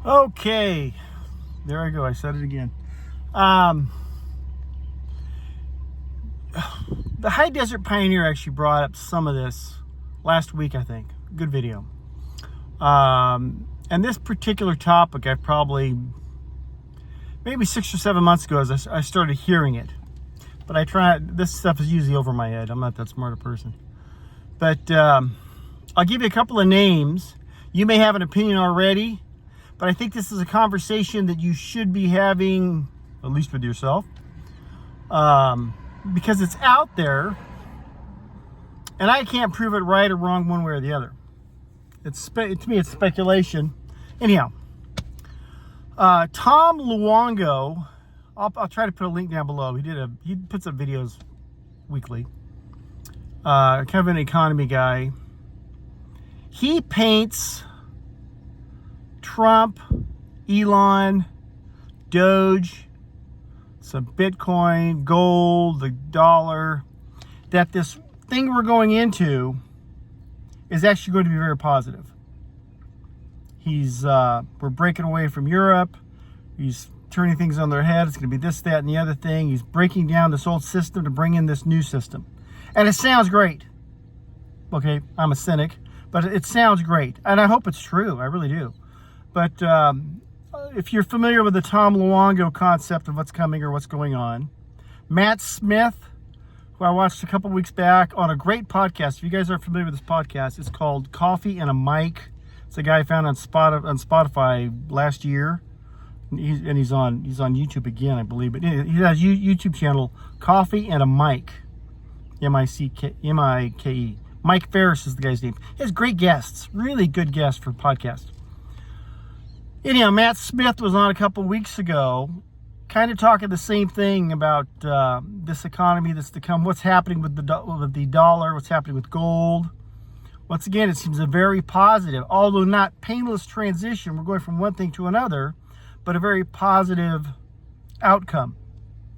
Okay, there I go. I said it again. The High Desert Pioneer actually brought up some of this last week, I think. Good video. And this particular topic, I probably, maybe 6 or 7 months ago, as I started hearing it. But this stuff is usually over my head. I'm not that smart a person. But I'll give you a couple of names. You may have an opinion already, but I think this is a conversation that you should be having, at least with yourself, because it's out there, and I can't prove it right or wrong one way or the other. To me, it's speculation. Anyhow, Tom Luongo, I'll try to put a link down below. He puts up videos weekly. Kind of an economy guy. He paints Trump, Elon, Doge, some Bitcoin, gold, the dollar, that this thing we're going into is actually going to be very positive. We're breaking away from Europe. He's turning things on their head. It's going to be this, that, and the other thing. He's breaking down this old system to bring in this new system. And it sounds great. Okay, I'm a cynic, but it sounds great. And I hope it's true. I really do. But if you're familiar with the Tom Luongo concept of what's coming or what's going on, Matt Smith, who I watched a couple weeks back on a great podcast. If you guys are familiar with this podcast, it's called Coffee and a Mic. It's a guy I found on Spotify last year. He's on YouTube again, I believe. But he has a YouTube channel, Coffee and a Mic. M-I-C-K-E. Mike Ferris is the guy's name. He has great guests, really good guests for podcasts. Anyhow, Matt Smith was on a couple weeks ago, kind of talking the same thing about this economy that's to come, what's happening with the dollar, what's happening with gold. Once again, it seems a very positive, although not painless transition. We're going from one thing to another, but a very positive outcome.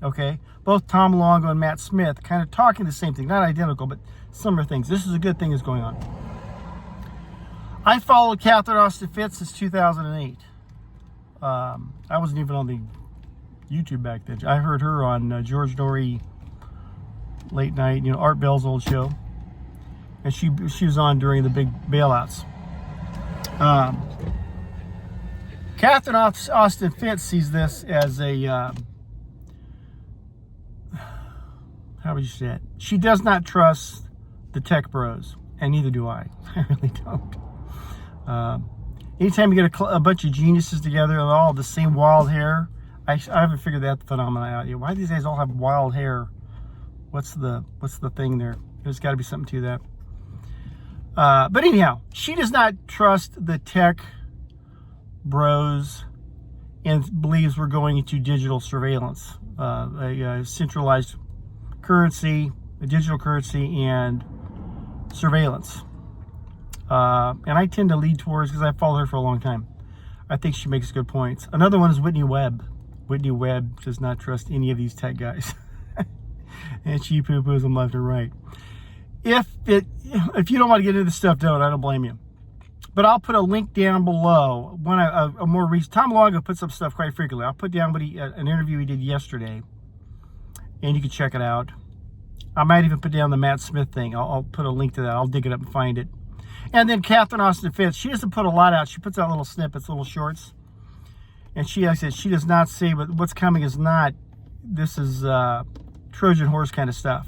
Okay? Both Tom Luongo and Matt Smith kind of talking the same thing, not identical, but similar things. This is a good thing that's going on. I followed Catherine Austin Fitts since 2008. I wasn't even on the YouTube back then. I heard her on George Norrie late night, Art Bell's old show. And she was on during the big bailouts. Catherine Austin Fitts sees this as a, how would you say it? She does not trust the tech bros, and neither do I. I really don't. Anytime you get a bunch of geniuses together and all the same wild hair, I haven't figured that phenomenon out yet. Why do these guys all have wild hair? What's the thing there? There's got to be something to that. But anyhow, she does not trust the tech bros and believes we're going into digital surveillance, a centralized currency, a digital currency, and surveillance. And I tend to lead towards, because I followed her for a long time, I think she makes good points. Another one is Whitney Webb. Whitney Webb does not trust any of these tech guys. And she poo-poos them left and right. If you don't want to get into this stuff, I don't blame you. But I'll put a link down below. A more recent, Tom Luongo puts up stuff quite frequently. I'll put down an interview he did yesterday, and you can check it out. I might even put down the Matt Smith thing. I'll put a link to that. I'll dig it up and find it. And then Catherine Austin Fitts, she doesn't put a lot out. She puts out little snippets, little shorts. And like I said, she does not say, but what's coming is not, this is Trojan horse kind of stuff.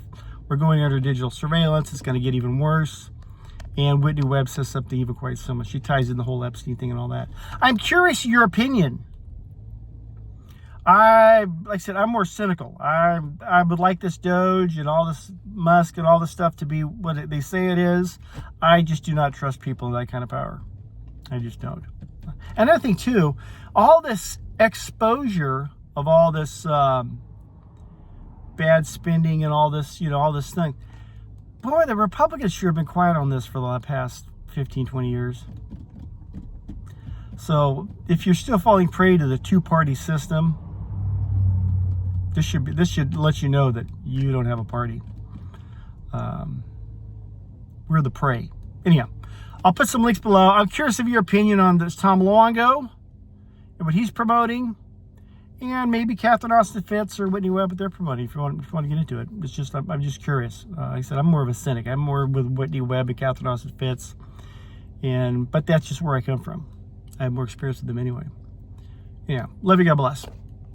We're going under digital surveillance. It's going to get even worse. And Whitney Webb says something even quite similar. She ties in the whole Epstein thing and all that. I'm curious your opinion. Like I said, I'm more cynical. I would like this Doge and all this Musk and all this stuff to be what they say it is. I just do not trust people in that kind of power. I just don't. Another thing too, all this exposure of all this bad spending and all this, all this thing. Boy, the Republicans sure have been quiet on this for the past 15, 20 years. So if you're still falling prey to the two-party system, this should let you know that you don't have a party. We're the prey. Anyhow, I'll put some links below. I'm curious of your opinion on this Tom Luongo and what he's promoting, and maybe Catherine Austin Fitts or Whitney Webb, what they're promoting. If you want to get into it, it's just I'm just curious. Like I said, I'm more of a cynic. I'm more with Whitney Webb and Catherine Austin Fitts, but that's just where I come from. I have more experience with them anyway. Yeah, love you. God bless.